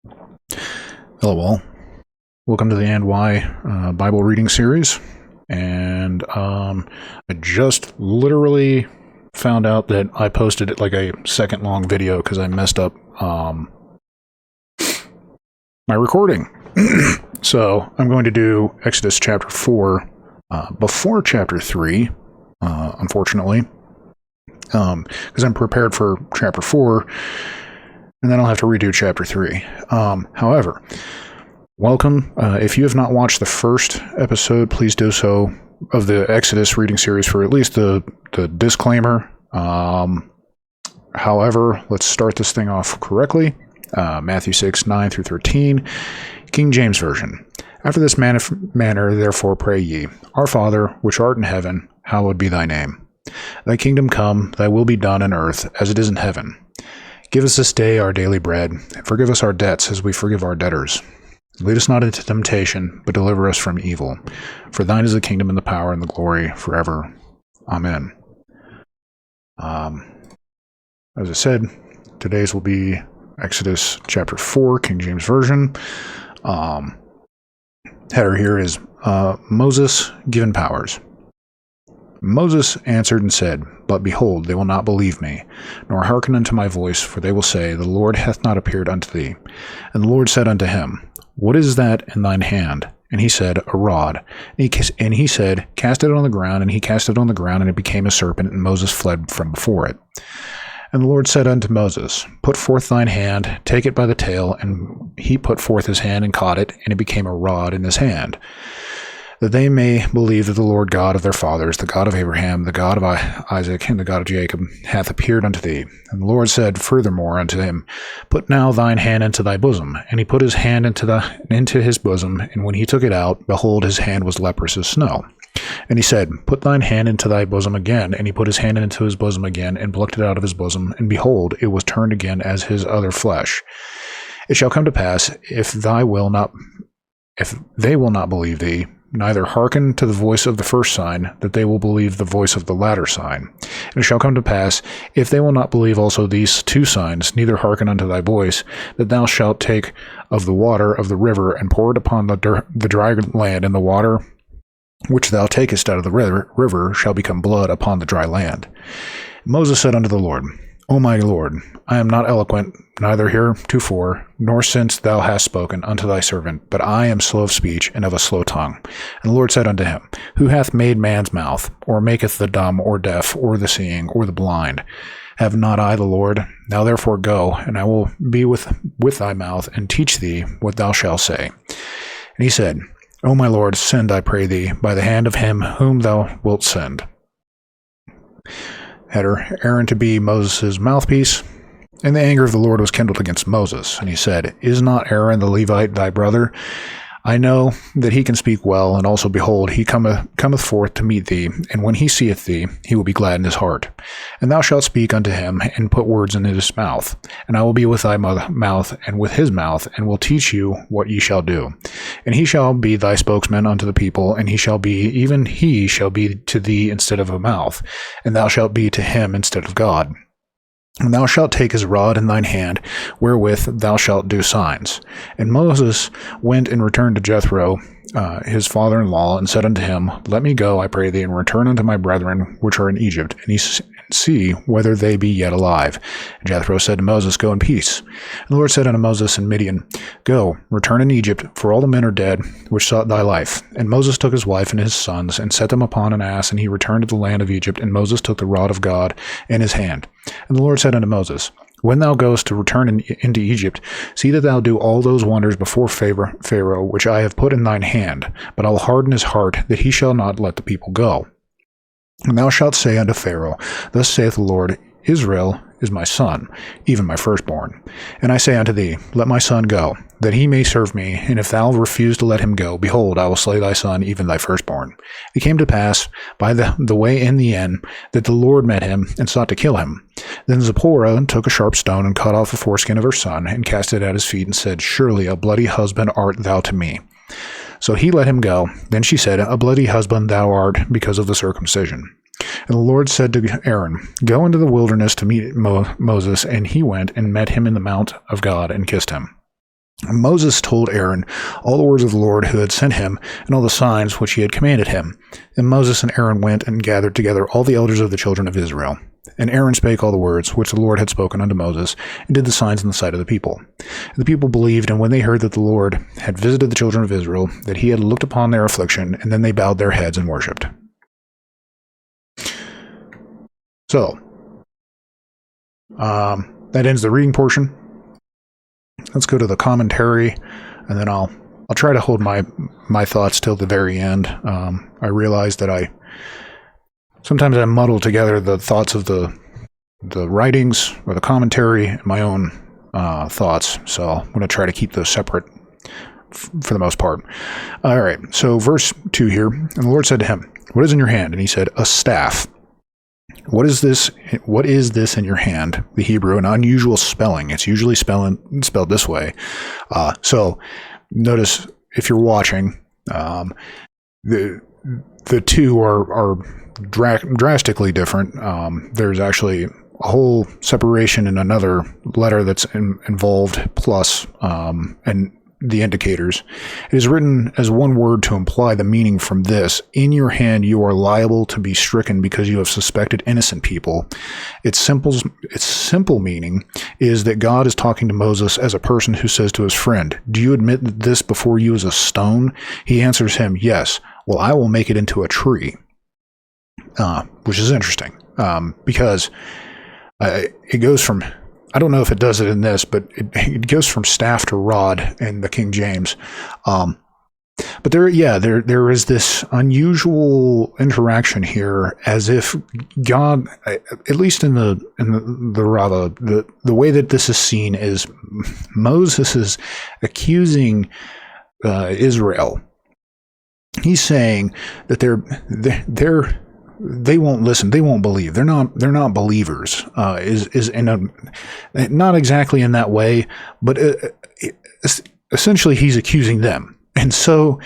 Hello, all. Welcome to the And Why Bible reading series. And I just literally found out that I posted it like a second-long video because I messed up my recording. So I'm going to do Exodus chapter 4 before chapter 3, unfortunately, because I'm prepared for chapter 4, and then I'll have to redo chapter 3. However, welcome. If you have not watched the first episode, please do so, of the Exodus reading series, for at least the disclaimer. However, let's start this thing off correctly. Matthew 6, 9 through 13, King James Version. After this manner, therefore, pray ye, Our Father, which art in heaven, hallowed be thy name. Thy kingdom come, thy will be done on earth as it is in heaven. Give us this day our daily bread, and forgive us our debts as we forgive our debtors. Lead us not into temptation, but deliver us from evil. For thine is the kingdom and the power and the glory forever. Amen. As I said, today's will be Exodus chapter 4, King James Version. Header here is Moses given powers. Moses answered and said, But behold, they will not believe me, nor hearken unto my voice, for they will say, The Lord hath not appeared unto thee. And the Lord said unto him, What is that in thine hand? And he said, A rod. And he said, Cast it on the ground. And he cast it on the ground, and it became a serpent, and Moses fled from before it. And the Lord said unto Moses, Put forth thine hand, take it by the tail. And he put forth his hand and caught it, and it became a rod in his hand, that they may believe that the Lord God of their fathers, the God of Abraham, the God of Isaac, and the God of Jacob, hath appeared unto thee. And the Lord said furthermore unto him, Put now thine hand into thy bosom. And he put his hand into his bosom, and when he took it out, behold, his hand was leprous as snow. And he said, Put thine hand into thy bosom again. And he put his hand into his bosom again, and plucked it out of his bosom, and behold, it was turned again as his other flesh. It shall come to pass, if they will not believe thee, neither hearken to the voice of the first sign, that they will believe the voice of the latter sign. And it shall come to pass, if they will not believe also these two signs, neither hearken unto thy voice, that thou shalt take of the water of the river, and pour it upon the dry land, and the water which thou takest out of the river shall become blood upon the dry land. Moses said unto the Lord, O my Lord, I am not eloquent, neither heretofore, nor since thou hast spoken unto thy servant, but I am slow of speech and of a slow tongue. And the Lord said unto him, Who hath made man's mouth, or maketh the dumb, or deaf, or the seeing, or the blind? Have not I the Lord? Now therefore go, and I will be with thy mouth, and teach thee what thou shalt say. And he said, O my Lord, send, I pray thee, by the hand of him whom thou wilt send. Header, Aaron to be Moses' mouthpiece. And the anger of the Lord was kindled against Moses. And he said, Is not Aaron the Levite thy brother? I know that he can speak well, and also, behold, he cometh forth to meet thee, and when he seeth thee, he will be glad in his heart. And thou shalt speak unto him, and put words in his mouth. And I will be with thy mouth, and with his mouth, and will teach you what ye shall do. And he shall be thy spokesman unto the people, and he shall be to thee instead of a mouth, and thou shalt be to him instead of God. And thou shalt take his rod in thine hand, wherewith thou shalt do signs. And Moses went and returned to Jethro, his father-in-law, and said unto him, Let me go, I pray thee, and return unto my brethren which are in Egypt, and see whether they be yet alive. And Jethro said to Moses, Go in peace. And the Lord said unto Moses in Midian, Go, return in Egypt, for all the men are dead, which sought thy life. And Moses took his wife and his sons, and set them upon an ass, and he returned to the land of Egypt. And Moses took the rod of God in his hand. And the Lord said unto Moses, When thou goest to return into Egypt, see that thou do all those wonders before Pharaoh, which I have put in thine hand, but I'll harden his heart, that he shall not let the people go. And thou shalt say unto Pharaoh, Thus saith the Lord, Israel is my son, even my firstborn. And I say unto thee, Let my son go, that he may serve me. And if thou refuse to let him go, behold, I will slay thy son, even thy firstborn. It came to pass, by the way in the end, that the Lord met him, and sought to kill him. Then Zipporah took a sharp stone, and cut off the foreskin of her son, and cast it at his feet, and said, Surely a bloody husband art thou to me. So he let him go. Then she said, A bloody husband thou art, because of the circumcision. And the Lord said to Aaron, Go into the wilderness to meet Moses. And he went and met him in the mount of God, and kissed him. Moses told Aaron all the words of the Lord who had sent him, and all the signs which he had commanded him. And Moses and Aaron went and gathered together all the elders of the children of Israel. And Aaron spake all the words which the Lord had spoken unto Moses, and did the signs in the sight of the people. And the people believed, and when they heard that the Lord had visited the children of Israel, that he had looked upon their affliction, and then they bowed their heads and worshipped. So, that ends the reading portion. Let's go to the commentary, and then I'll try to hold my thoughts till the very end. I realize that sometimes I muddle together the thoughts of the writings or the commentary and my own thoughts, so I'm going to try to keep those separate for the most part. All right, so verse 2 here, and the Lord said to him, "What is in your hand?" And he said, "A staff." What is this in your hand? The Hebrew, an unusual spelling. It's usually spelled this way. So notice if you're watching, the two are drastically different. There's actually a whole separation in another letter that's involved, plus and the indicators. It is written as one word to imply the meaning from this. In your hand you are liable to be stricken because you have suspected innocent people. Its simple meaning is that God is talking to Moses as a person who says to his friend, "Do you admit that this before you is a stone?" He answers him, "Yes." "Well, I will make it into a tree." Which is interesting, because it goes from, I don't know if it does it in this, but it goes from staff to rod in the King James. But there is this unusual interaction here, as if God, at least in the Rava, the way that this is seen is Moses is accusing Israel. He's saying that they won't listen. They won't believe. They're not believers. Is in a, not exactly in that way, but essentially he's accusing them. And so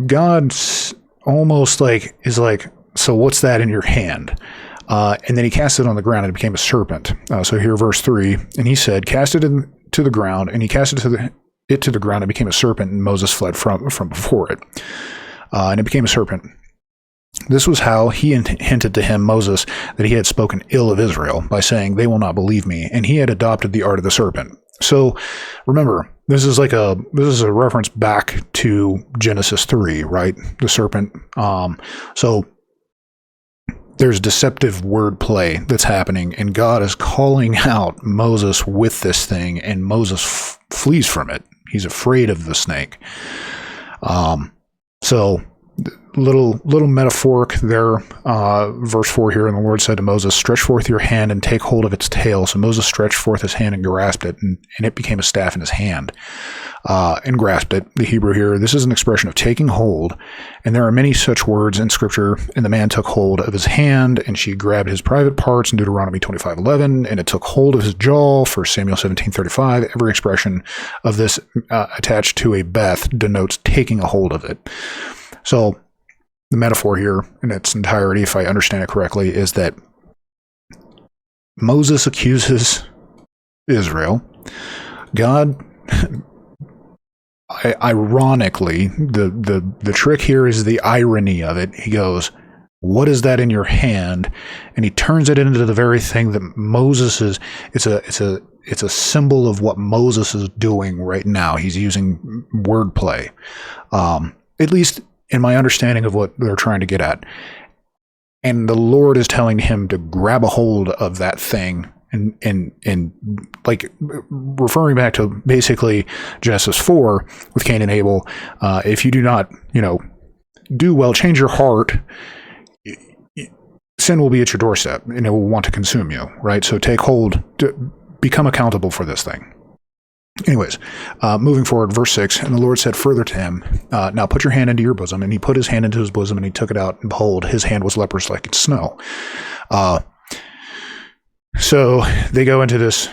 God's almost is like, "So what's that in your hand?" And then he cast it on the ground and it became a serpent. So here, verse 3, and he said, "Cast it to the ground," and he cast it to the ground and became a serpent, and Moses fled from before it. And it became a serpent. This was how he hinted to him, Moses, that he had spoken ill of Israel by saying, "They will not believe me," and he had adopted the art of the serpent. So remember, this is a reference back to Genesis 3, right? The serpent. So there's deceptive wordplay that's happening, and God is calling out Moses with this thing, and Moses flees from it. He's afraid of the snake. So little metaphoric there. Verse 4 here, and the Lord said to Moses, "Stretch forth your hand and take hold of its tail." So Moses stretched forth his hand and grasped it, and it became a staff in his hand, and grasped it. The Hebrew here, this is an expression of taking hold, and there are many such words in Scripture. And the man took hold of his hand, and she grabbed his private parts in Deuteronomy 25:11, and it took hold of his jaw, 1 Samuel 17:35. Every expression of this attached to a beth denotes taking a hold of it. So the metaphor here in its entirety, if I understand it correctly, is that Moses accuses Israel. God, ironically, the trick here is the irony of it. He goes, "What is that in your hand?" And he turns it into the very thing that Moses is. It's a symbol of what Moses is doing right now. He's using wordplay, at least in my understanding of what they're trying to get at. And the Lord is telling him to grab a hold of that thing, and like referring back to basically Genesis 4 with Cain and Abel. If you do not, do well, change your heart, sin will be at your doorstep and it will want to consume you, right? So take hold, become accountable for this thing. Anyways, moving forward, verse 6, and the Lord said further to him, "Now put your hand into your bosom." And he put his hand into his bosom, and he took it out, and behold, his hand was leprous like snow. So they go into this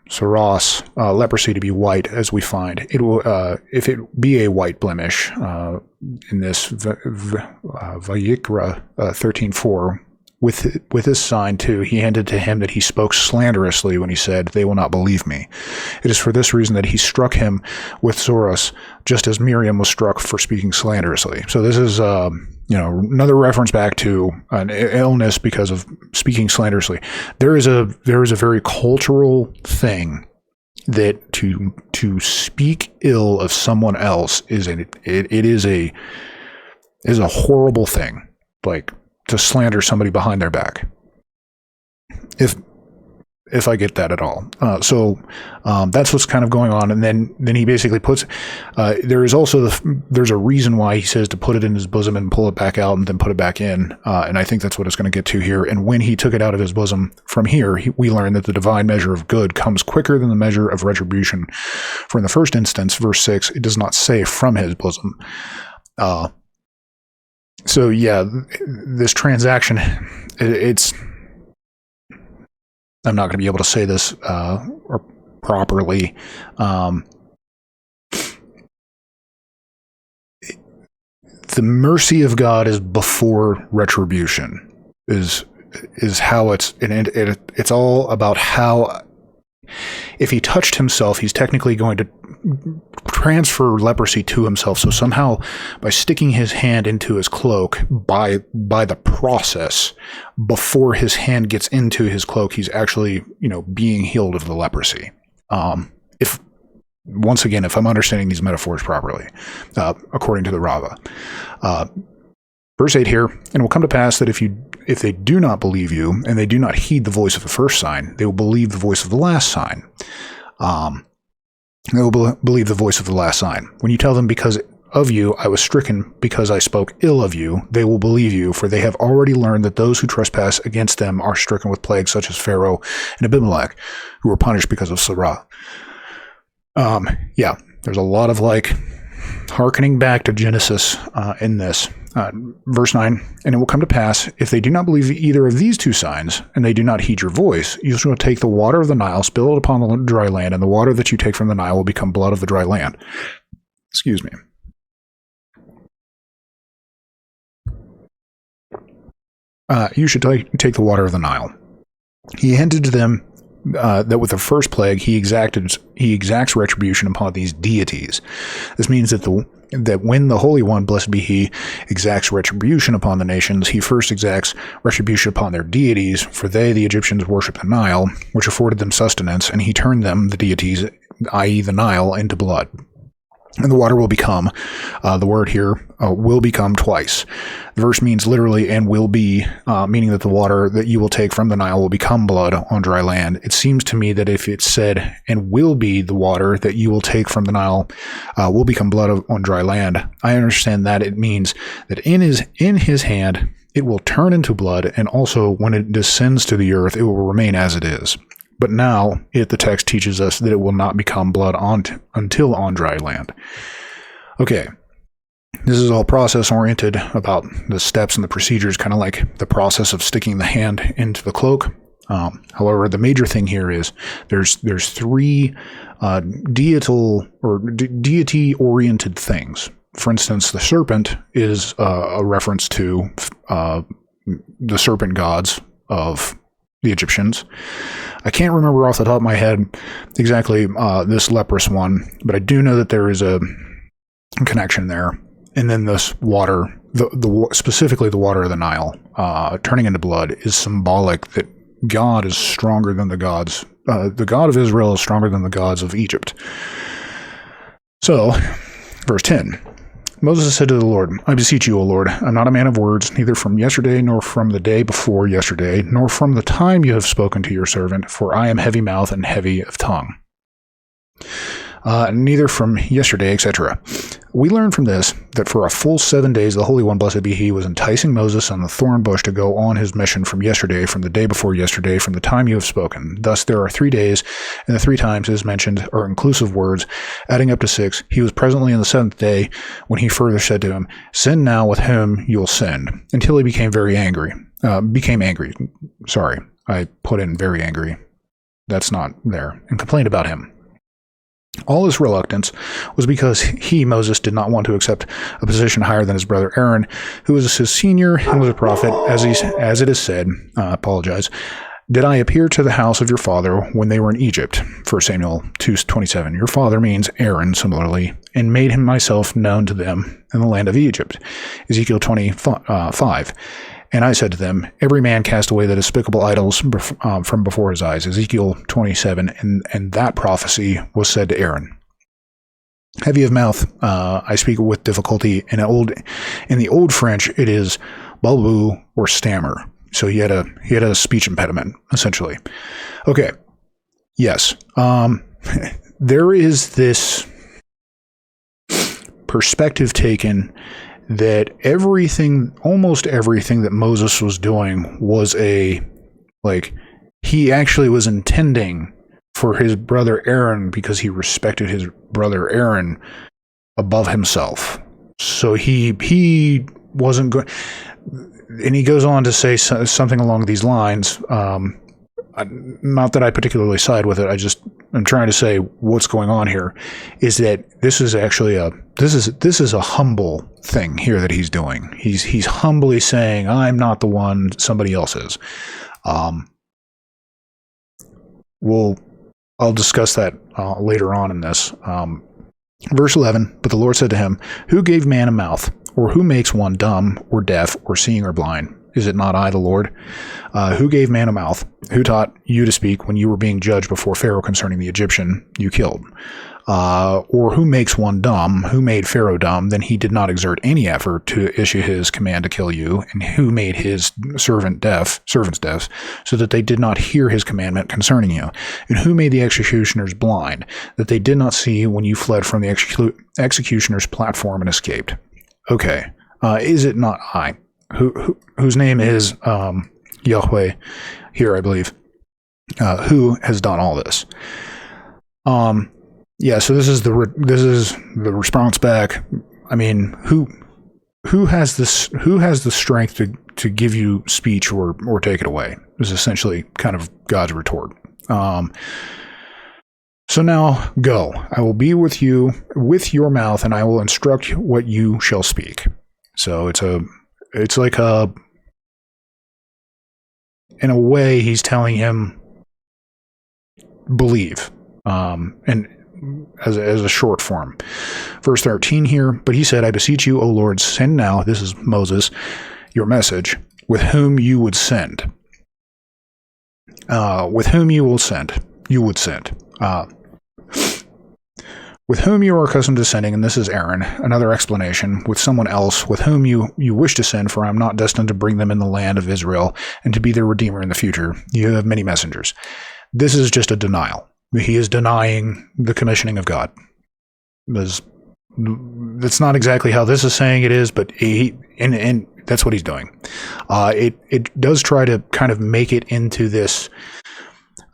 saros, leprosy to be white, as we find. It will, if it be a white blemish, in this Vayikra 13:4, with this sign too, he handed to him that he spoke slanderously when he said, "They will not believe me." It is for this reason that he struck him with Zoras, just as Miriam was struck for speaking slanderously. So this is, another reference back to an illness because of speaking slanderously. There is a very cultural thing that to speak ill of someone else is a horrible thing. Like, to slander somebody behind their back, if I get that at all. So that's what's kind of going on. And then he basically puts, there's a reason why he says to put it in his bosom and pull it back out and then put it back in. And I think that's what it's going to get to here. And when he took it out of his bosom from here, we learn that the divine measure of good comes quicker than the measure of retribution. For in the first instance, verse 6, it does not say from his bosom. So yeah, this transaction, it's, I'm not going to be able to say this properly. The mercy of God is before retribution. Is how it's, and it's all about how, if he touched himself, he's technically going to transfer leprosy to himself. So somehow, by sticking his hand into his cloak, by the process, before his hand gets into his cloak, he's actually, being healed of the leprosy. If I'm understanding these metaphors properly, according to the Rava. Verse 8 here, and it will come to pass that if they do not believe you, and they do not heed the voice of the first sign, they will believe the voice of the last sign. They will believe the voice of the last sign. When you tell them, because of you I was stricken because I spoke ill of you, they will believe you, for they have already learned that those who trespass against them are stricken with plagues, such as Pharaoh and Abimelech, who were punished because of Sarah. There's a lot of hearkening back to Genesis in this. Verse 9, and it will come to pass, if they do not believe either of these two signs, and they do not heed your voice, you shall take the water of the Nile, spill it upon the dry land, and the water that you take from the Nile will become blood of the dry land. Excuse me. You should take the water of the Nile. He hinted to them that with the first plague, he exacts retribution upon these deities. This means that when the Holy One, blessed be he, exacts retribution upon the nations, he first exacts retribution upon their deities, for they, the Egyptians, worship the Nile, which afforded them sustenance, and he turned them, the deities, i.e. the Nile, into blood. And the water will become, the word here, will become twice. The verse means literally, and will be, meaning that the water that you will take from the Nile will become blood on dry land. It seems to me that if it said, and will be the water that you will take from the Nile, will become blood on dry land, I understand that it means that in his hand, it will turn into blood, and also when it descends to the earth, it will remain as it is. But now, the text teaches us that it will not become blood until on dry land. Okay, this is all process-oriented about the steps and the procedures, kind of like the process of sticking the hand into the cloak. However, the major thing here is there's three deity-oriented things. For instance, the serpent is a reference to the serpent gods of the Egyptians. I can't remember off the top of my head exactly this leprous one, but I do know that there is a connection there. And then this water, specifically the water of the Nile, turning into blood, is symbolic that God is stronger than the gods. The God of Israel is stronger than the gods of Egypt. So, verse 10. Moses said to the Lord, I beseech you, O Lord, I'm not a man of words, neither from yesterday, nor from the day before yesterday, nor from the time you have spoken to your servant, for I am heavy mouthed and heavy of tongue. Neither from yesterday, etc. We learn from this that for a full 7 days the Holy One, blessed be he, was enticing Moses on the thorn bush to go on his mission from yesterday, from the day before yesterday, from the time you have spoken. Thus there are 3 days, and the 3 times as mentioned are inclusive words, adding up to 6. He was presently in the 7th day, when he further said to him, Sin now with whom you'll sin, until he became angry. Sorry, I put in very angry. That's not there. And complained about him. All his reluctance was because he, Moses, did not want to accept a position higher than his brother Aaron, who was his senior and was a prophet, as it is said. Apologize. Did I appear to the house of your father when they were in Egypt? 1 Samuel 2:27. Your father means Aaron, similarly, and made him myself known to them in the land of Egypt. Ezekiel 25. And I said to them, every man cast away the despicable idols from before his eyes. Ezekiel 27. And that prophecy was said to Aaron. Heavy of mouth, I speak with difficulty. In the old French, it is balbou or stammer. So he had a speech impediment, essentially. Okay. Yes. There is this perspective taken that almost everything that Moses was doing was he actually was intending for his brother Aaron because he respected his brother Aaron above himself. So he wasn't going. And he goes on to say something along these lines. Not that I particularly side with it. I'm trying to say what's going on here is that this is actually this is a humble thing here that he's doing. He's humbly saying, I'm not the one, somebody else is. I'll discuss that later on in this. Verse 11, but the Lord said to him, who gave man a mouth? Or who makes one dumb, or deaf, or seeing, or blind? Is it not I, the Lord? Who gave man a mouth? Who taught you to speak when you were being judged before Pharaoh concerning the Egyptian you killed? Or who makes one dumb? Who made Pharaoh dumb? Then he did not exert any effort to issue his command to kill you. And who made his servants deaf, so that they did not hear his commandment concerning you? And who made the executioners blind, that they did not see when you fled from the executioner's platform and escaped? Okay, is it not I, whose name is Yahweh here, I believe, who has done all this? Yeah. So this is the response back. I mean, who has this? Who has the strength to give you speech or take it away? Is essentially kind of God's retort. So now go. I will be with you with your mouth, and I will instruct what you shall speak. So it's like in a way, he's telling him, believe, and as a short form. Verse 13 here, but he said, I beseech you, O Lord, send now, this is Moses, your message, with whom you would send. With whom you would send. With whom you are accustomed to sending, and this is Aaron, another explanation, with someone else, with whom you wish to send, for I am not destined to bring them in the land of Israel, and to be their redeemer in the future. You have many messengers. This is just a denial. He is denying the commissioning of God. That's not exactly how this is saying it is, but and that's what he's doing. It does try to kind of make it into this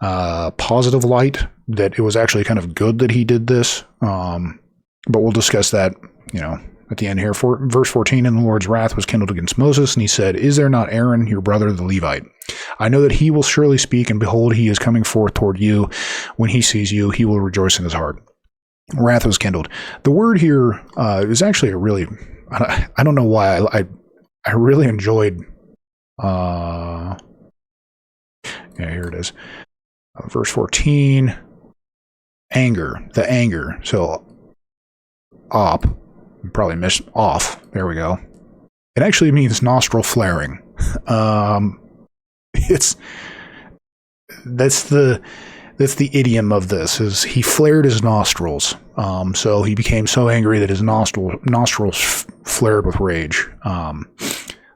positive light, that it was actually kind of good that he did this. But we'll discuss that, at the end here. Verse 14, and the Lord's wrath was kindled against Moses, and he said, is there not Aaron, your brother, the Levite? I know that he will surely speak, and behold, he is coming forth toward you. When he sees you, he will rejoice in his heart. Wrath was kindled. The word here is actually a really, I don't know why, I really enjoyed, yeah, here it is. Verse 14, the anger. So, probably missed off. There we go. It actually means nostril flaring. That's the idiom of this, is he flared his nostrils. So he became so angry that his nostrils flared with rage.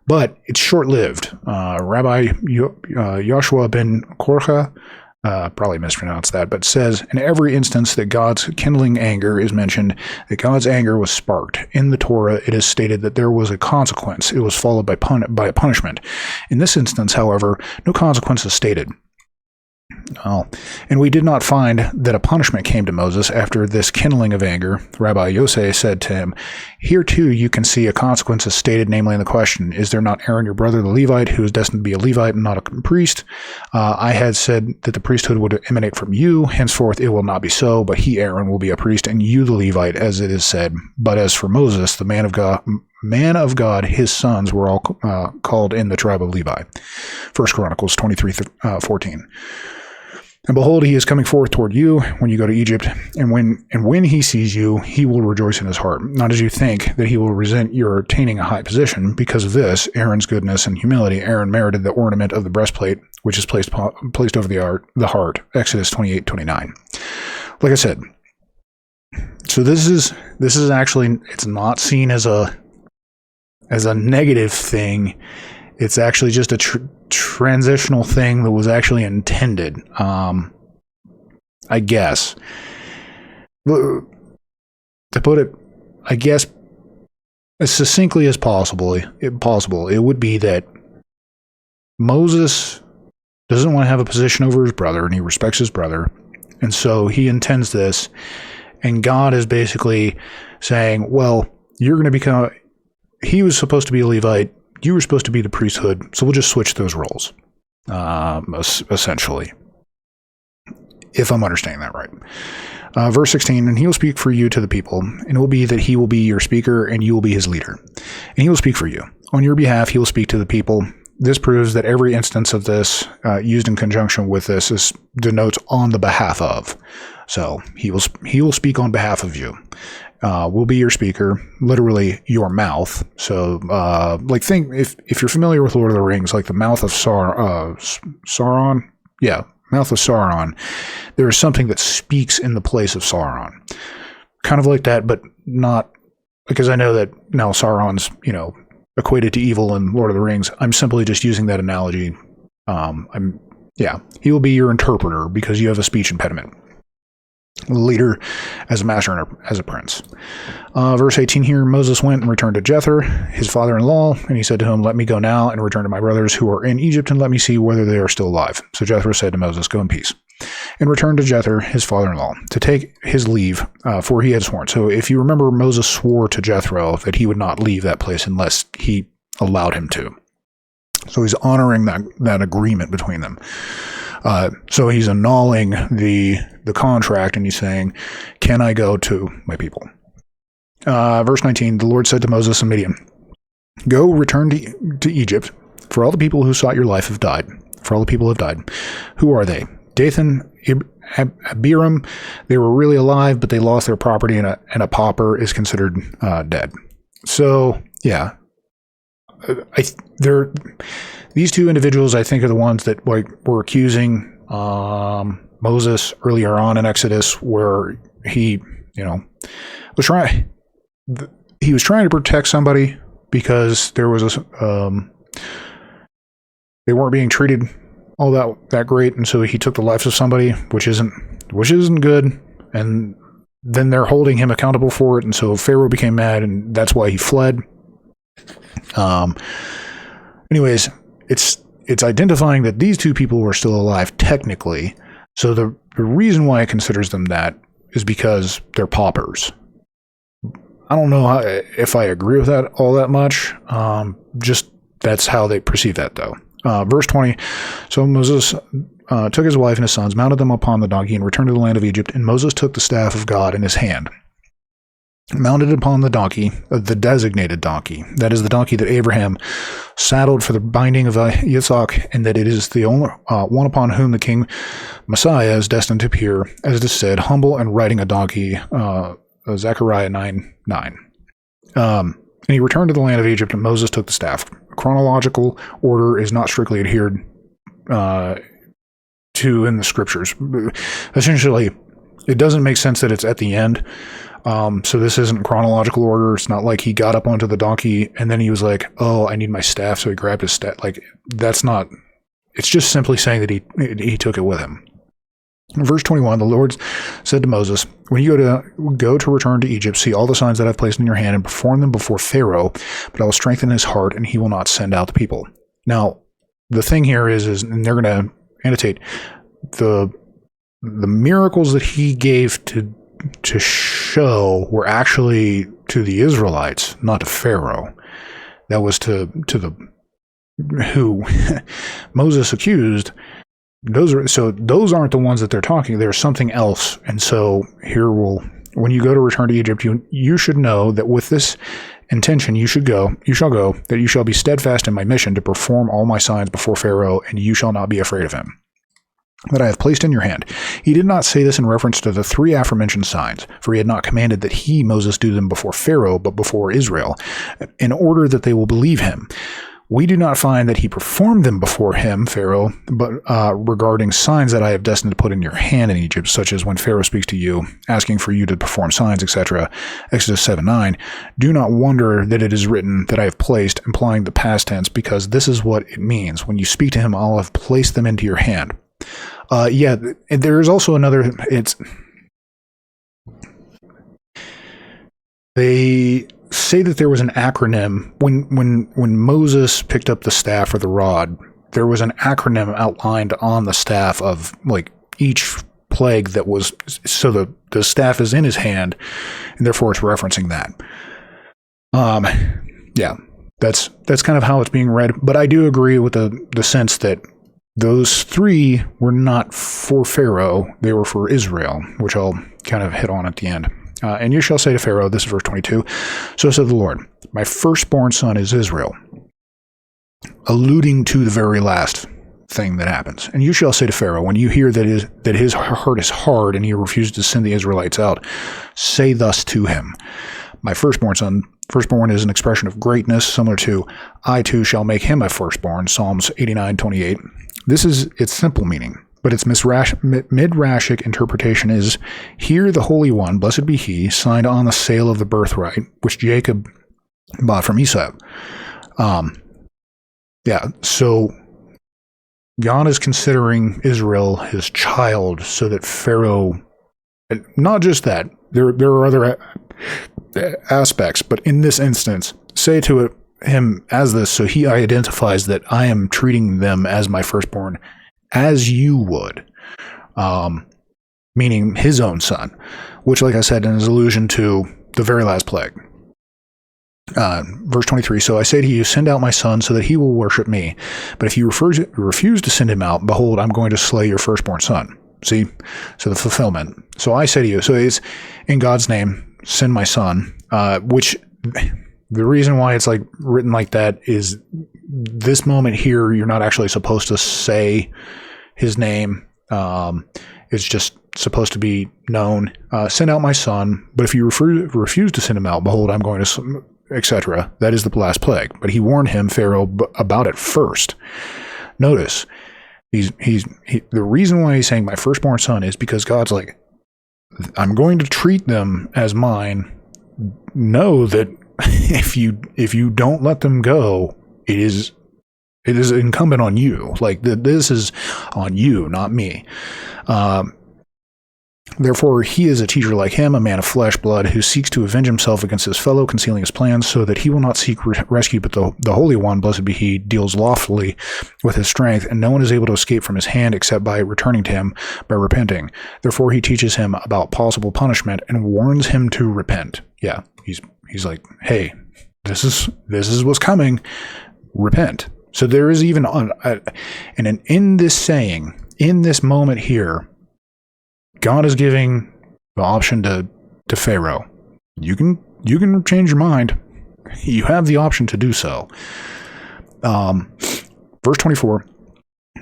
But it's short-lived. Rabbi Joshua ben Korcha, probably mispronounced that, but says, in every instance that God's kindling anger is mentioned, that God's anger was sparked. In the Torah, it is stated that there was a consequence. It was followed by a punishment. In this instance, however, no consequence is stated. Oh, and we did not find that a punishment came to Moses after this kindling of anger. Rabbi Yosei said to him, "Here too you can see a consequence as stated, namely in the question, is there not Aaron your brother the Levite, who is destined to be a Levite and not a priest? I had said that the priesthood would emanate from you. Henceforth it will not be so, but he, Aaron, will be a priest, and you the Levite, as it is said. But as for Moses, the man of God, his sons were all called in the tribe of Levi." 1 Chronicles 23:14. "And behold, he is coming forth toward you when you go to Egypt, and when he sees you, he will rejoice in his heart. Not as you think that he will resent your attaining a high position. Because of this, Aaron's goodness and humility, Aaron merited the ornament of the breastplate, which is placed over the heart." Exodus 28:29. Like I said, so this is actually, it's not seen as a negative thing. It's actually just a transitional thing that was actually intended, I guess. To put it, I guess, as succinctly as possible, it would be that Moses doesn't want to have a position over his brother, and he respects his brother, and so he intends this, and God is basically saying, well, you're going to become, he was supposed to be a Levite, you were supposed to be the priesthood, so we'll just switch those roles, essentially, if I'm understanding that right. Verse 16, "And he will speak for you to the people, and it will be that he will be your speaker, and you will be his leader. And he will speak for you. On your behalf, he will speak to the people." This proves that every instance of this, used in conjunction with this, denotes on the behalf of. So he will speak on behalf of you. Will be your speaker, literally your mouth. So, think if you're familiar with Lord of the Rings, like the mouth of Sauron, yeah, mouth of Sauron. There is something that speaks in the place of Sauron, kind of like that, but not, because I know that now Sauron's equated to evil in Lord of the Rings. I'm simply just using that analogy. He will be your interpreter because you have a speech impediment. Leader as a master and as a prince. Verse 18 here, "Moses went and returned to Jethro, his father-in-law, and he said to him, 'Let me go now and return to my brothers who are in Egypt, and let me see whether they are still alive.' So Jethro said to Moses, 'Go in peace,' and returned to Jethro, his father-in-law, to take his leave, for he had sworn." So if you remember, Moses swore to Jethro that he would not leave that place unless he allowed him to. So he's honoring that agreement between them. So he's annulling the contract, and he's saying, "Can I go to my people?" Verse 19, "The Lord said to Moses and Midian, 'Go, return to Egypt, for all the people who sought your life have died. For all the people have died. Who are they? Dathan, Abiram, they were really alive, but they lost their property, and a pauper is considered dead.'" So, yeah. These two individuals, I think, are the ones that were accusing Moses earlier on in Exodus, where he, was trying to protect somebody because there was they weren't being treated all that great, and so he took the lives of somebody, which isn't good, and then they're holding him accountable for it, and so Pharaoh became mad, and that's why he fled. Anyways, it's identifying that these two people were still alive technically. So the reason why it considers them that is because they're paupers. I don't know if I agree with that all that much. Just that's how they perceive that, though. Verse 20, "So Moses took his wife and his sons, mounted them upon the donkey, and returned to the land of Egypt. And Moses took the staff of God in his hand, mounted upon the donkey, the designated donkey. That is the donkey that Abraham saddled for the binding of Yitzhak, and that it is the only one upon whom the king Messiah is destined to appear, as it is said, humble and riding a donkey." Zechariah 9:9. And he returned to the land of Egypt, and Moses took the staff. Chronological order is not strictly adhered to in the scriptures. Essentially, it doesn't make sense that it's at the end. So this isn't chronological order. It's not like he got up onto the donkey and then he was like, "Oh, I need my staff," so he grabbed his staff. Like, that's not. It's just simply saying that he took it with him. In verse 21, the Lord said to Moses, "When you go to return to Egypt, see all the signs that I've placed in your hand and perform them before Pharaoh, but I will strengthen his heart, and he will not send out the people." Now, the thing here is and they're going to annotate, the miracles that he gave to show were actually to the Israelites, not to Pharaoh. That was to the who Moses accused. Those aren't the ones that they're talking. There's something else. And so here when you go to return to Egypt, you should know that with this intention you shall go, that you shall be steadfast in my mission to perform all my signs before Pharaoh, and you shall not be afraid of him, that I have placed in your hand. He did not say this in reference to the 3 aforementioned signs, for he had not commanded that he, Moses, do them before Pharaoh, but before Israel, in order that they will believe him. We do not find that he performed them before him, Pharaoh, but regarding signs that I have destined to put in your hand in Egypt, such as when Pharaoh speaks to you, asking for you to perform signs, etc., Exodus 7:9, do not wonder that it is written that I have placed, implying the past tense, because this is what it means. When you speak to him, I'll have placed them into your hand. There is also another, they say that there was an acronym when Moses picked up the staff or the rod. There was an acronym outlined on the staff of like each plague that was, so the staff is in his hand, and therefore it's referencing that. That's kind of how it's being read. But I do agree with the sense that those 3 were not for Pharaoh; they were for Israel, which I'll kind of hit on at the end. And you shall say to Pharaoh, this is verse 22, so said the Lord, my firstborn son is Israel, alluding to the very last thing that happens. And you shall say to Pharaoh, when you hear that his heart is hard and he refuses to send the Israelites out, say thus to him, my firstborn son. Firstborn is an expression of greatness, similar to, I too shall make him a firstborn, Psalms 89:28. This is its simple meaning. But its midrashic interpretation is, here the Holy One, blessed be he, signed on the sale of the birthright, which Jacob bought from Esau. So God is considering Israel his child, so that Pharaoh, not just that, there are other aspects, but in this instance, say to him as this, so he identifies that I am treating them as my firstborn, as you would, meaning his own son, which, like I said, is allusion to the very last plague. Verse 23, so I say to you, send out my son so that he will worship me. But if you refuse to send him out, behold, I'm going to slay your firstborn son. See? So the fulfillment. So I say to you, so it's in God's name, send my son, which the reason why it's like written like that is this moment here, you're not actually supposed to say his name. It's just supposed to be known. Send out my son, but if you refuse to send him out, behold, I'm going to, etc. That is the last plague. But he warned him, Pharaoh, about it first. Notice, the reason why he's saying my firstborn son is because God's like, I'm going to treat them as mine. Know that if you don't let them go, it is incumbent on you. Like this is on you, not me. Therefore, he is a teacher like him, a man of flesh, blood, who seeks to avenge himself against his fellow, concealing his plans, so that he will not seek rescue, but the Holy One, blessed be he, deals lawfully with his strength, and no one is able to escape from his hand except by returning to him by repenting. Therefore, he teaches him about possible punishment and warns him to repent. Yeah, he's like, hey, this is what's coming. Repent. So there is even in this saying, in this moment here, God is giving the option to Pharaoh. You can change your mind. You have the option to do so. Verse 24.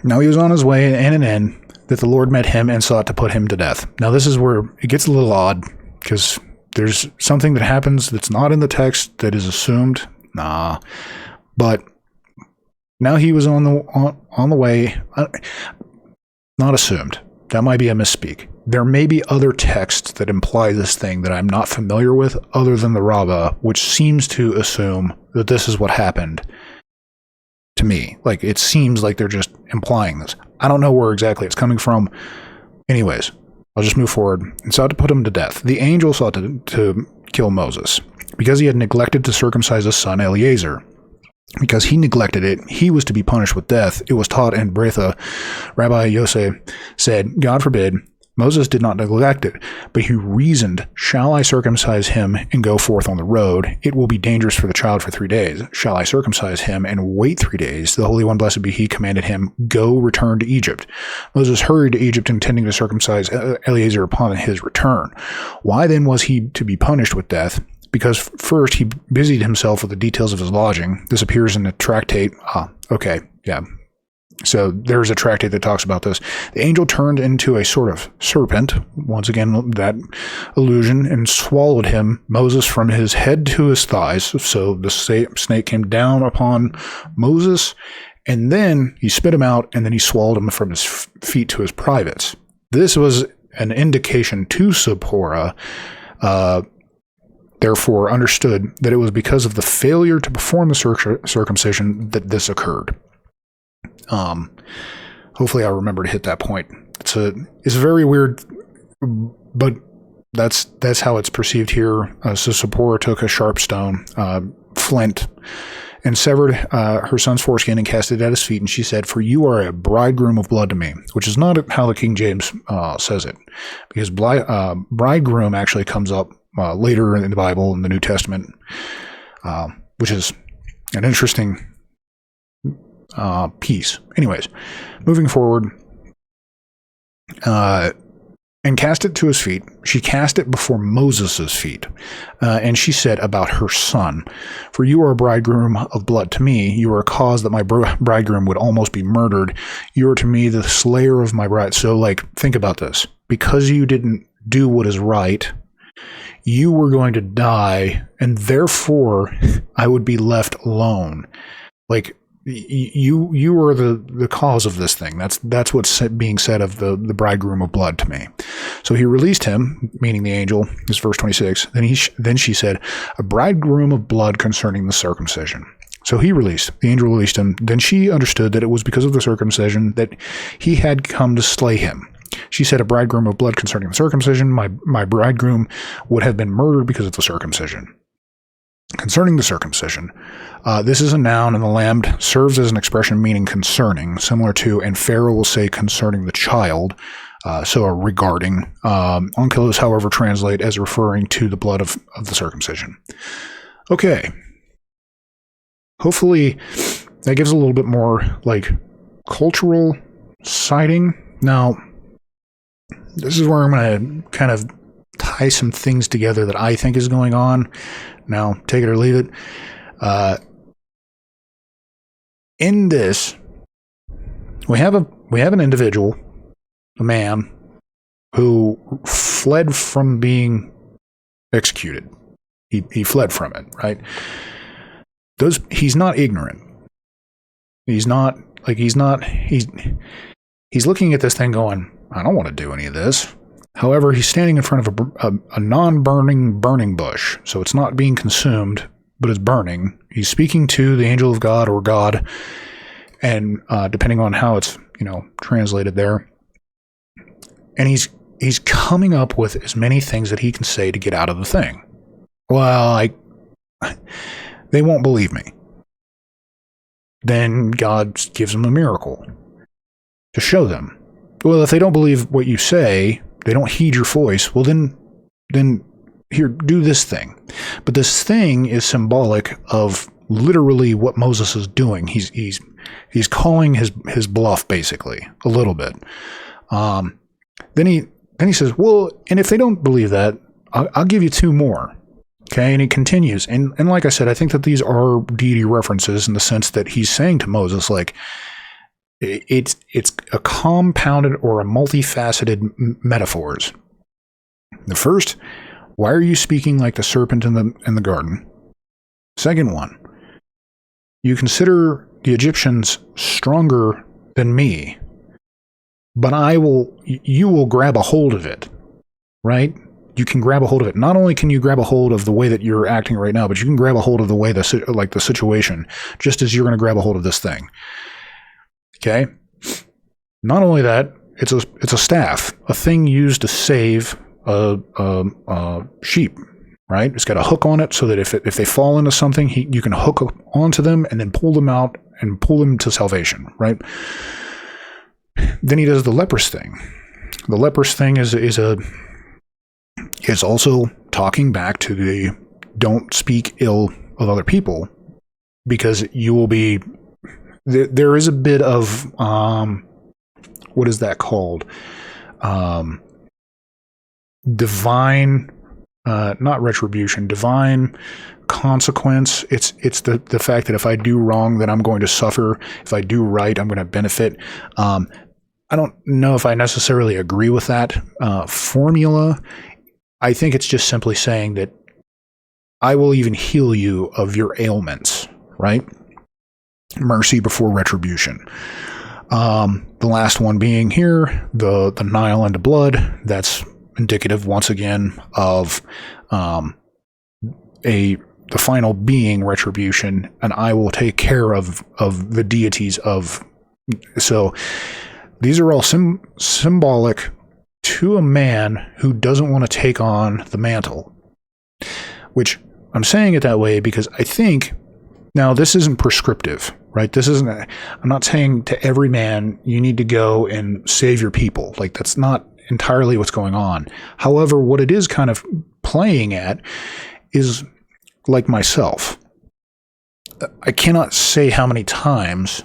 Now he was on his way and an end that the Lord met him and sought to put him to death. Now this is where it gets a little odd, because there's something that happens that's not in the text that is assumed. But now he was on the way. Not assumed. That might be a misspeak. There may be other texts that imply this thing that I'm not familiar with other than the Rabbah, which seems to assume that this is what happened to me. Like, it seems like they're just implying this. I don't know where exactly it's coming from. Anyways, I'll just move forward and sought to put him to death. The angel sought to kill Moses because he had neglected to circumcise his son Eleazar. because he neglected it, he was to be punished with death. It was taught in Bretha. Rabbi Yosef said, God forbid, Moses did not neglect it, but he reasoned, shall I circumcise him and go forth on the road? It will be dangerous for the child for 3 days. Shall I circumcise him and wait 3 days? The Holy One, blessed be he, commanded him, go return to Egypt. Moses hurried to Egypt, intending to circumcise Eleazar upon his return. Why then was he to be punished with death? Because first he busied himself with the details of his lodging. This appears in the tractate. So there's a tractate that talks about this. The angel turned into a sort of serpent, once again that illusion, and swallowed him, Moses, from his head to his thighs. So the snake came down upon Moses, and then he spit him out, and then he swallowed him from his feet to his privates. This was an indication to Zipporah, therefore understood that it was because of the failure to perform the circumcision that this occurred. Hopefully I'll remember to hit that point. It's very weird, but that's how it's perceived here. So Zipporah took a sharp stone, flint, and severed her son's foreskin and cast it at his feet. And she said, for you are a bridegroom of blood to me, which is not how the King James says it, because bridegroom actually comes up later in the Bible, in the New Testament, which is an interesting piece. Anyways, moving forward, and cast it to his feet. She cast it before Moses' feet. And she said about her son, for you are a bridegroom of blood to me. You are a cause that my bridegroom would almost be murdered. You are to me the slayer of my bride. So, think about this. Because you didn't do what is right, you were going to die, and therefore I would be left alone. You are the cause of this thing. That's what's being said of the bridegroom of blood to me. So he released him, meaning the angel. This is verse 26. Then she said, a bridegroom of blood concerning the circumcision. So the angel released him. Then she understood that it was because of the circumcision that he had come to slay him. She said, a bridegroom of blood concerning the circumcision. My bridegroom would have been murdered because of the circumcision. Concerning the circumcision, this is a noun, and the lamb serves as an expression meaning concerning, similar to, and Pharaoh will say concerning the child, so regarding. Onkelos, however, translate as referring to the blood of the circumcision. Okay. Hopefully that gives a little bit more cultural siding. Now, this is where I'm going to kind of tie some things together that I think is going on. Now, take it or leave it. In this, we have an individual, a man, who fled from being executed. He fled from it, right? He's not ignorant. He's looking at this thing going, I don't want to do any of this. However, he's standing in front of a non-burning bush, so it's not being consumed, but it's burning. He's speaking to the angel of God or God, and depending on how it's translated there, and he's coming up with as many things that he can say to get out of the thing. Well, they won't believe me. Then God gives him a miracle to show them. Well, if they don't believe what you say, they don't heed your voice, well then here, do this thing. But this thing is symbolic of literally what Moses is doing. He's calling his bluff, basically, a little bit. Then he says, well, and if they don't believe that, I'll give you 2 more. Okay, and he continues. And like I said, I think that these are deity references in the sense that he's saying to Moses, it's a compounded or a multifaceted metaphors. The first, why are you speaking like the serpent in the garden? Second one, you consider the Egyptians stronger than me, but you will grab a hold of it, right? You can grab a hold of it. Not only can you grab a hold of the way that you're acting right now, but you can grab a hold of the way the situation, just as you're going to grab a hold of this thing. Okay. Not only that, it's a staff, a thing used to save a sheep, right? It's got a hook on it so that if they fall into something, you can hook onto them and then pull them out and pull them to salvation, right? Then he does the leprous thing. The leprous thing is also talking back to the don't speak ill of other people, because you will be. There is a bit of what is that called? Divine, not retribution, divine consequence. It's the fact that if I do wrong, then I'm going to suffer. If I do right, I'm going to benefit. I don't know if I necessarily agree with that formula. I think it's just simply saying that I will even heal you of your ailments, right? Mercy before retribution. The last one being here, the Nile into blood. That's indicative once again of the final being retribution, and I will take care of the deities of. So these are all symbolic to a man who doesn't want to take on the mantle. Which I'm saying it that way because I think now this isn't prescriptive, right? This isn't. I'm not saying to every man you need to go and save your people. Like, that's not entirely what's going on. However, what it is kind of playing at is like myself. I cannot say how many times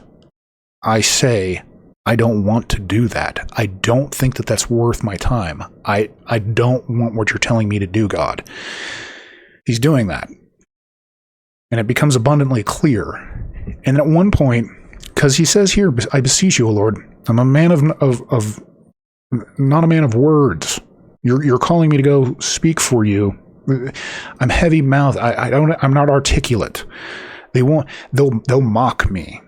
I say I don't want to do that. I don't think that that's worth my time. I don't want what you're telling me to do, God. He's doing that. And it becomes abundantly clear. And at one point, because he says here, I beseech you, O Lord, I'm a man of not a man of words. You're calling me to go speak for you. I'm heavy mouthed. I'm not articulate. They'll mock me.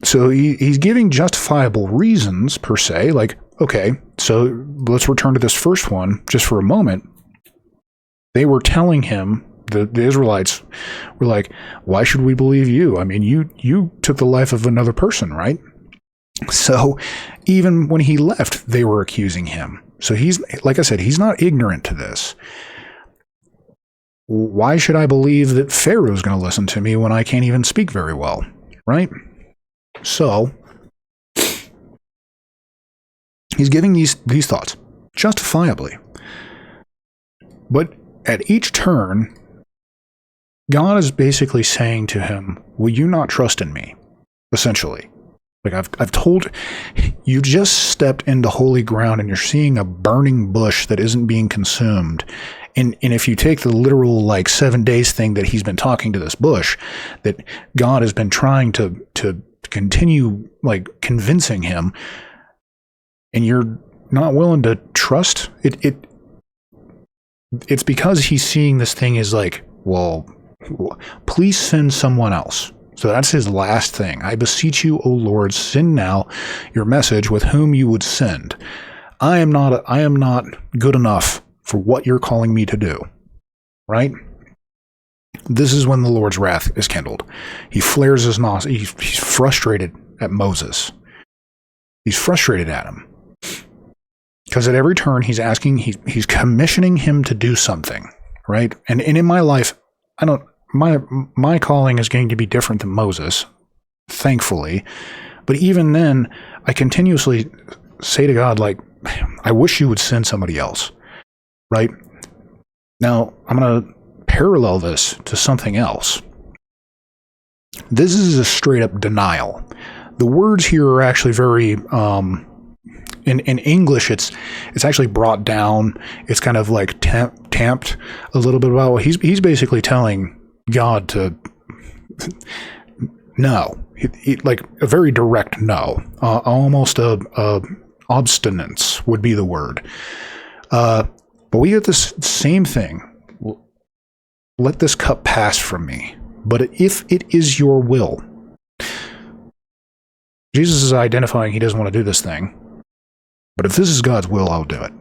So he's giving justifiable reasons per se. Like, okay, so let's return to this first one just for a moment. They were telling him, the Israelites were like, why should we believe you? I mean, you took the life of another person, right? So even when he left, they were accusing him. So he's, like I said, he's not ignorant to this. Why should I believe that Pharaoh's going to listen to me when I can't even speak very well, right? So he's giving these thoughts justifiably. But at each turn, God is basically saying to him, will you not trust in me? Essentially. Like I've told you, just stepped into holy ground and you're seeing a burning bush that isn't being consumed. And if you take the literal 7 days thing that he's been talking to this bush, that God has been trying to continue convincing him, and you're not willing to trust it's because he's seeing this thing as well, please send someone else. So that's his last thing. I beseech you, O Lord, send now your message with whom you would send. I am not good enough for what you're calling me to do. Right? This is when the Lord's wrath is kindled. He flares his nostrils. He's frustrated at Moses. He's frustrated at him. Because at every turn he's commissioning him to do something. Right? And in my life, my calling is going to be different than Moses, thankfully. But even then, I continuously say to God, I wish you would send somebody else. Right? Now, I'm going to parallel this to something else. This is a straight up denial. The words here are actually very, in English, it's actually brought down. It's kind of tamped a little bit about. He's basically telling God to no, like a very direct no, almost a obstinance would be the word. But we get this same thing. Let this cup pass from me. But if it is your will, Jesus is identifying he doesn't want to do this thing. But if this is God's will, I'll do it.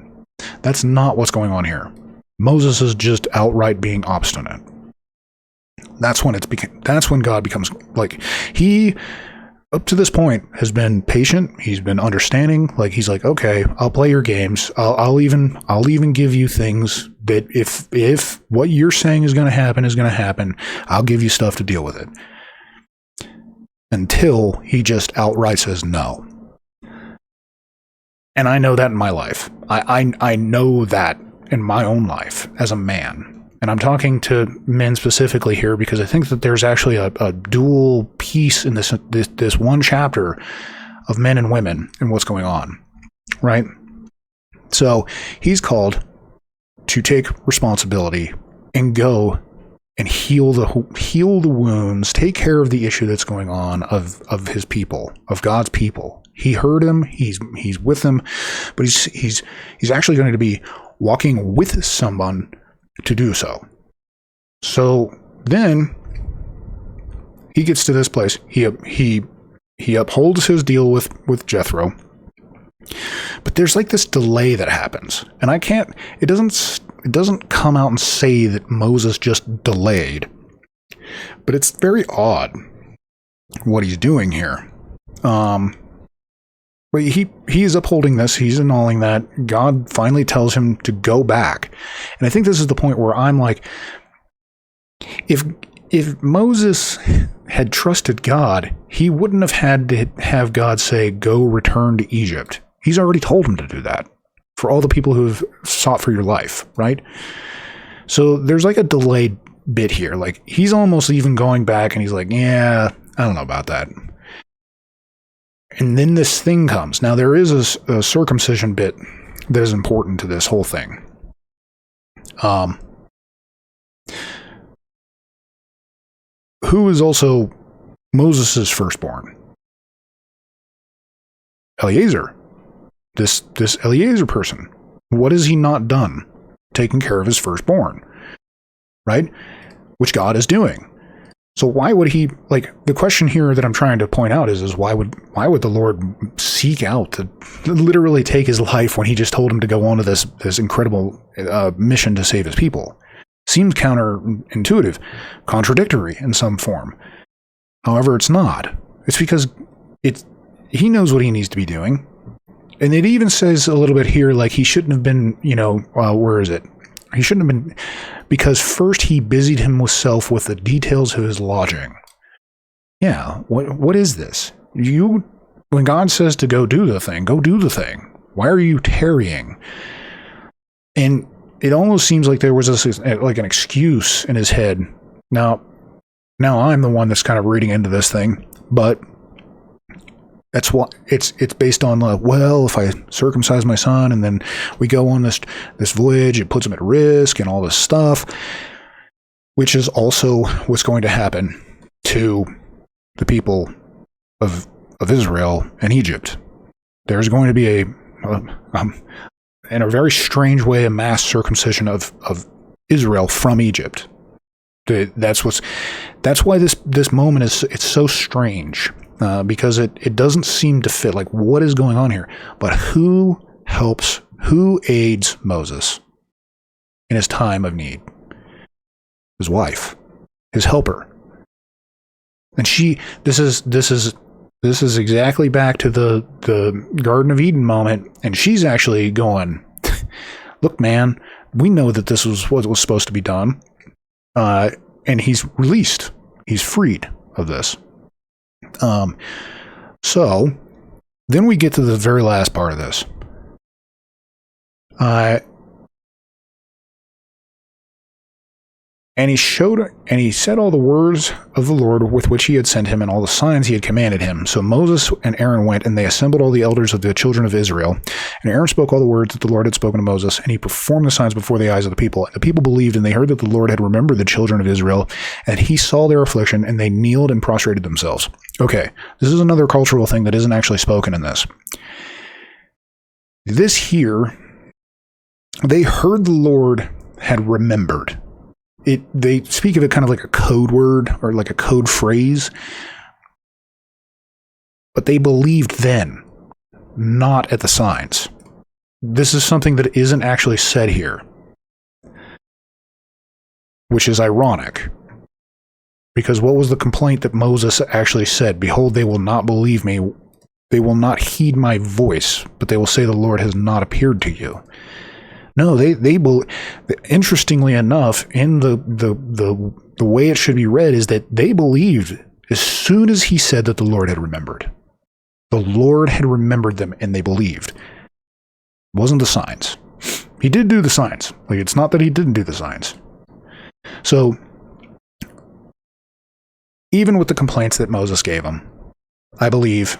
That's not what's going on here. Moses is just outright being obstinate. That's when God becomes he up to this point has been patient. He's been understanding. Like, he's like, okay, I'll play your games. I'll even give you things that if what you're saying is going to happen, I'll give you stuff to deal with it. Until he just outright says no. And I know that in my life. I know that in my own life as a man. And I'm talking to men specifically here because I think that there's actually a dual piece in this one chapter of men and women and what's going on, right? So he's called to take responsibility and go and heal the wounds, take care of the issue that's going on of his people, of God's people. He heard him. He's with them, but he's actually going to be walking with someone to do so. So then he gets to this place. He upholds his deal with Jethro, but there's like this delay that happens, and it doesn't come out and say that Moses just delayed, but it's very odd what he's doing here. But he is upholding this. He's annulling that. God finally tells him to go back. And I think this is the point where I'm like, if Moses had trusted God, he wouldn't have had to have God say, go return to Egypt. He's already told him to do that for all the people who have sought for your life, right? So there's like a delayed bit here. Like, he's almost even going back and he's like, yeah, I don't know about that. And then this thing comes. Now, there is a circumcision bit that is important to this whole thing. Who is also Moses' firstborn? Eliezer. This Eliezer person. What has he not done? Taking care of his firstborn. Right? Which God is doing. So why would he, like, the question here that I'm trying to point out is why would the Lord seek out to literally take his life when he just told him to go on to this incredible mission to save his people? Seems counterintuitive, contradictory in some form. However, it's not. It's because he knows what he needs to be doing. And it even says a little bit here, like, he shouldn't have been, where is it? He shouldn't have been, because first he busied himself with the details of his lodging. Yeah, what is this? When God says to go do the thing, go do the thing. Why are you tarrying? And it almost seems like there was an excuse in his head. Now I'm the one that's kind of reading into this thing, but that's what it's based on. Well, if I circumcise my son and then we go on this voyage, it puts him at risk and all this stuff, which is also what's going to happen to the people of Israel and Egypt. There's going to be in a very strange way, a mass circumcision of Israel from Egypt. That's why this moment it's so strange. Because it doesn't seem to fit. Like, what is going on here? But who aids Moses in his time of need? His wife, his helper. And this is exactly back to the Garden of Eden moment. And she's actually going, look, man, we know that this was what was supposed to be done. And he's released. He's freed of this. So then we get to the very last part of this. And he said all the words of the Lord with which he had sent him and all the signs he had commanded him. So Moses and Aaron went, and they assembled all the elders of the children of Israel. And Aaron spoke all the words that the Lord had spoken to Moses, and he performed the signs before the eyes of the people. And the people believed, and they heard that the Lord had remembered the children of Israel, and he saw their affliction, and they kneeled and prostrated themselves. Okay, this is another cultural thing that isn't actually spoken in this. This here, they heard the Lord had remembered. They speak of it kind of like a code word or like a code phrase, but they believed then, not at the signs. This is something that isn't actually said here, which is ironic, Because what was the complaint that Moses actually said? Behold, they will not believe me. They will not heed my voice, but they will say the Lord has not appeared to you. No, interestingly enough, in the way it should be read is that they believed as soon as he said that the Lord had remembered. The Lord had remembered them, and they believed. It wasn't the signs. He did do the signs. Like, it's not that he didn't do the signs. So, even with the complaints that Moses gave them, I believe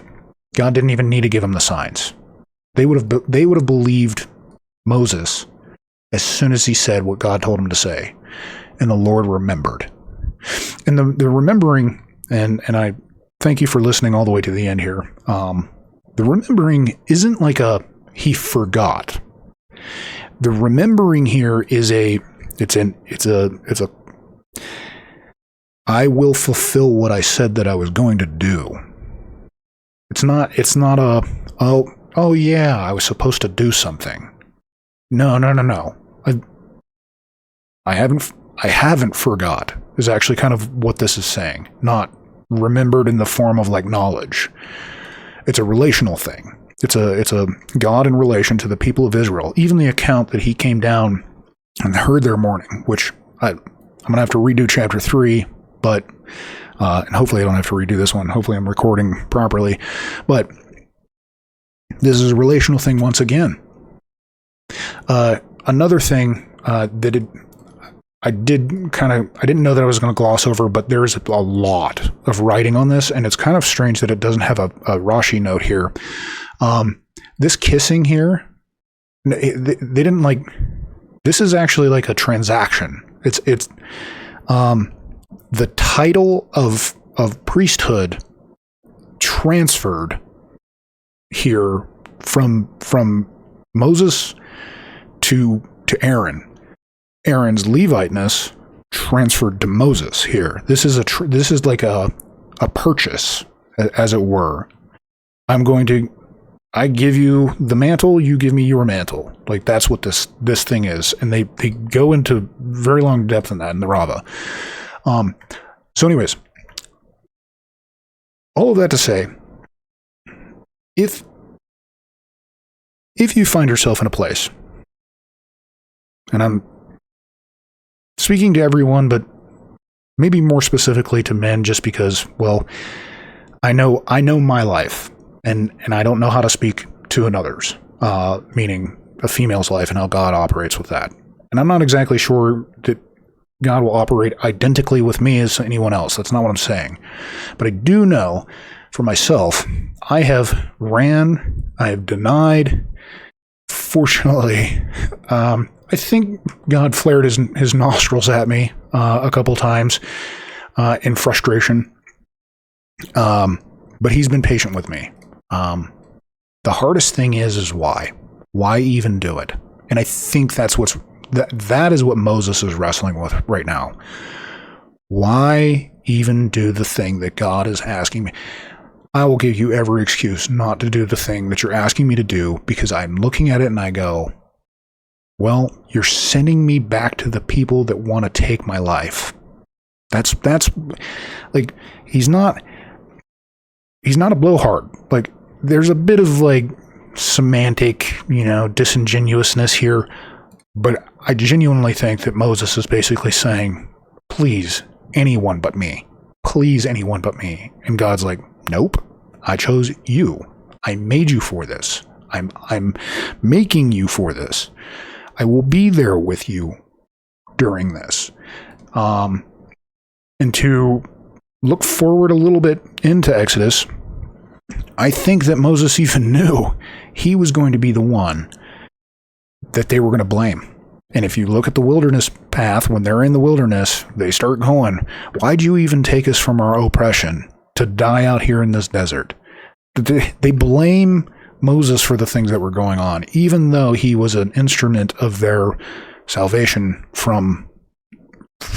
God didn't even need to give them the signs. They would have believed Moses as soon as he said what God told him to say, and the Lord remembered. And the remembering, and I thank you for listening all the way to the end here. The remembering isn't like he forgot. The remembering here is it's a I will fulfill what I said that I was going to do. It's not a oh yeah, I was supposed to do something. No. I haven't forgot is actually kind of what this is saying. Not remembered in the form of like knowledge. It's a relational thing. It's a God in relation to the people of Israel. Even the account that he came down and heard their mourning, which I'm going to have to redo chapter 3, but and hopefully I don't have to redo this one. Hopefully I'm recording properly. But this is a relational thing once again. Another thing that I didn't know that I was going to gloss over, but there's a lot of writing on this, and it's kind of strange that it doesn't have a Rashi note here. This kissing here, they didn't like. This is actually like a transaction. It's the title of priesthood transferred here from Moses to Aaron. Aaron's Leviteness transferred to Moses here. This is like a purchase, as it were. I give you the mantle, you give me your mantle. Like, that's what this thing is. And they go into very long depth in that in the Rava. So anyways, all of that to say, if you find yourself in a place, and I'm speaking to everyone, but maybe more specifically to men, just because, well, I know my life, and I don't know how to speak to another's, meaning a female's life and how God operates with that. And I'm not exactly sure that God will operate identically with me as anyone else. That's not what I'm saying. But I do know for myself, I have ran, I have denied. Fortunately, I think God flared his nostrils at me a couple times in frustration. But he's been patient with me. The hardest thing is why? Why even do it? And I think that is what Moses is wrestling with right now. Why even do the thing that God is asking me? I will give you every excuse not to do the thing that you're asking me to do, because I'm looking at it and I go, well, you're sending me back to the people that want to take my life. That's like, he's not a blowhard. Like, there's a bit of like semantic, disingenuousness here, but I genuinely think that Moses is basically saying, please, anyone but me. Please, anyone but me. And God's like, nope, I chose you. I made you for this. I'm making you for this. I will be there with you during this. And to look forward a little bit into Exodus, I think that Moses even knew he was going to be the one that they were going to blame. And if you look at the wilderness path, when they're in the wilderness, they start going, why'd you even take us from our oppression to die out here in this desert? They blame Moses for the things that were going on, even though he was an instrument of their salvation from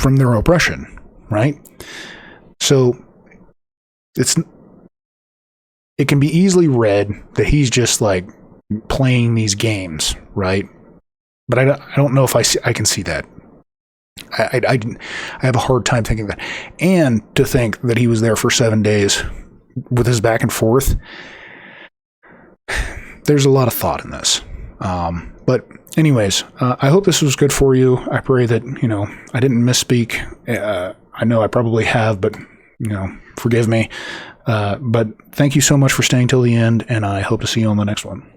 their oppression, right? So it can be easily read that he's just like playing these games, right? But I don't know if I can see that. I have a hard time thinking that. And to think that he was there for 7 days with his back and forth. There's a lot of thought in this. But anyways, I hope this was good for you. I pray that, I didn't misspeak. I know I probably have, but, forgive me. But thank you so much for staying till the end, and I hope to see you on the next one.